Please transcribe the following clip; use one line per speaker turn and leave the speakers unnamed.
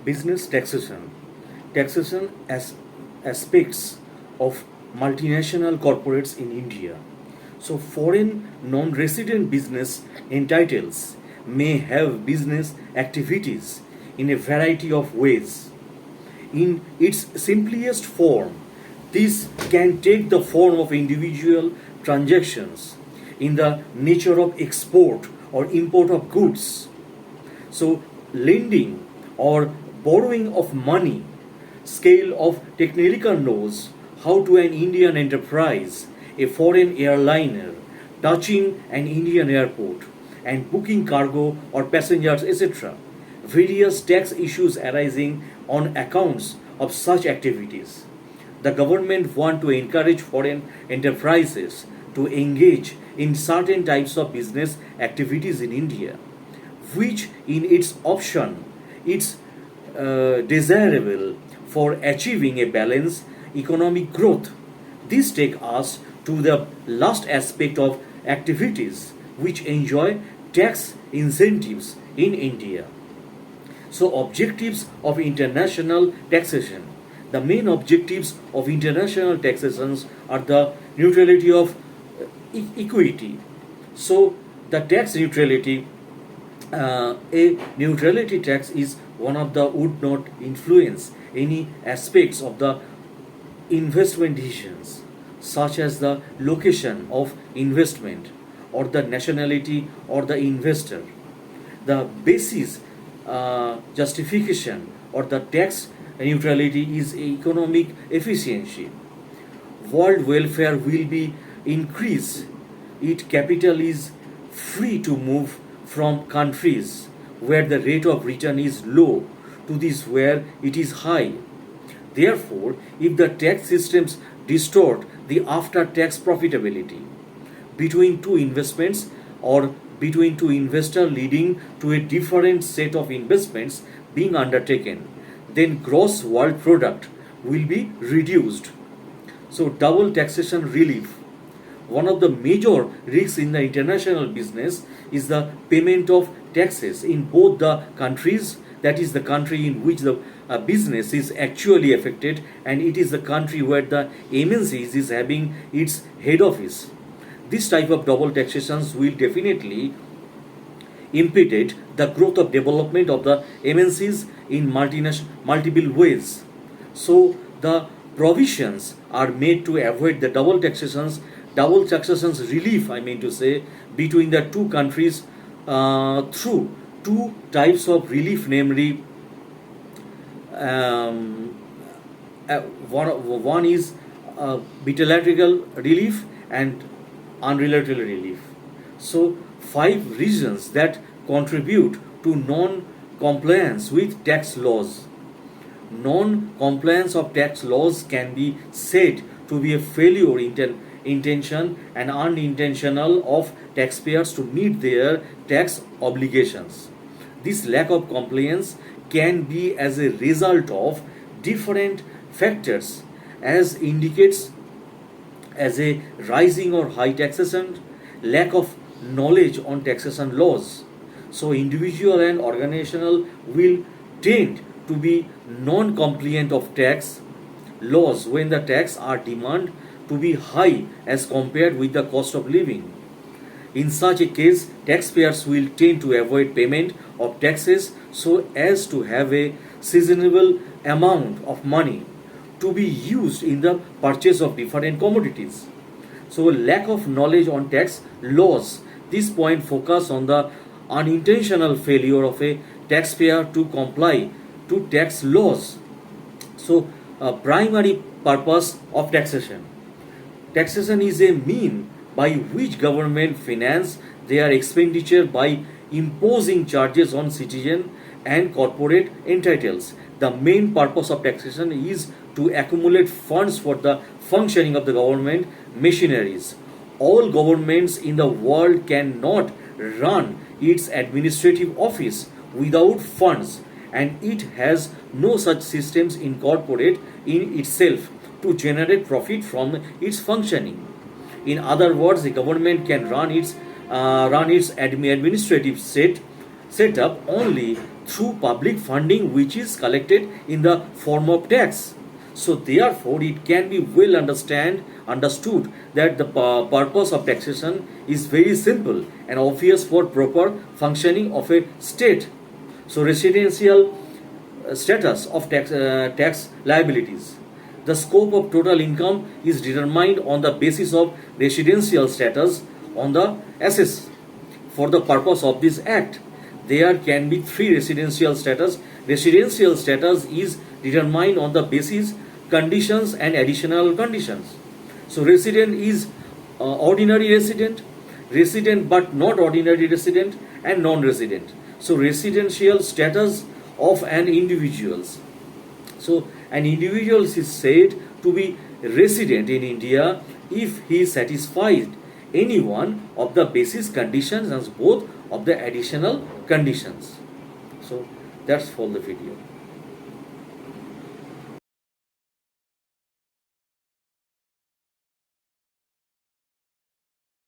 Business taxation. Taxation as aspects of multinational corporates in India. So, foreign non resident business entities may have business activities in a variety of ways. In its simplest form, this can take the form of individual transactions in the nature of export or import of goods. So, lending or borrowing of money, scale of technical knows how to an Indian enterprise, a foreign airliner, touching an Indian airport, and booking cargo or passengers, etc. Various tax issues arising on accounts of such activities. The government want to encourage foreign enterprises to engage in certain types of business activities in India, which in its option it's desirable for achieving a balanced economic growth. This takes us to the last aspect of activities which enjoy tax incentives in India. So, objectives of international taxation. The main objectives of international taxations are the neutrality of equity. So, the tax neutrality, a neutrality tax is one of the would not influence any aspects of the investment decisions, such as the location of investment or the nationality or the investor. The basis justification or the tax neutrality is economic efficiency. World welfare will be increased. It capital is free to move from countries where the rate of return is low to this where it is high. Therefore, if the tax systems distort the after tax profitability between two investments or between two investors leading to a different set of investments being undertaken, then gross world product will be reduced. So, double taxation relief. One of the major risks in the international business is the payment of taxes in both the countries, that is the country in which the business is actually affected, and it is the country where the MNCs is having its head office. This type of double taxations will definitely impede the growth of development of the MNCs in multiple ways. So the provisions are made to avoid the double taxations relief, I mean to say, between the two countries through two types of relief, namely one is bilateral relief and unrelated relief. So, 5 reasons that contribute to non-compliance with tax laws. Non-compliance of tax laws can be said to be a failure intention and unintentional of taxpayers to meet their tax obligations. This lack of compliance can be as a result of different factors, as indicates as a rising or high taxation, lack of knowledge on taxation laws. So individual and organizational will tend to be non-compliant of tax laws when the tax are demand to be high as compared with the cost of living. In such a case, taxpayers will tend to avoid payment of taxes so as to have a seasonable amount of money to be used in the purchase of different commodities. So, lack of knowledge on tax laws. This point focus on the unintentional failure of a taxpayer to comply to tax laws. So, primary purpose of taxation. Taxation is a mean by which government finance their expenditure by imposing charges on citizen and corporate entities. The main purpose of taxation is to accumulate funds for the functioning of the government machineries. All governments in the world cannot run its administrative office without funds, and it has no such systems incorporate in itself to generate profit from its functioning. In other words, the government can run its administrative setup only through public funding which is collected in the form of tax. So therefore it can be well understood that the purpose of taxation is very simple and obvious for proper functioning of a state. So residential status of tax liabilities. The scope of total income is determined on the basis of residential status on the assess. For the purpose of this act, there can be three residential status. Residential status is determined on the basis conditions and additional conditions. So resident is ordinary resident, resident but not ordinary resident, and non-resident. So residential status of an individuals. So an individual is said to be resident in India if he satisfies any one of the basis conditions and both of the additional conditions. So that's for the video.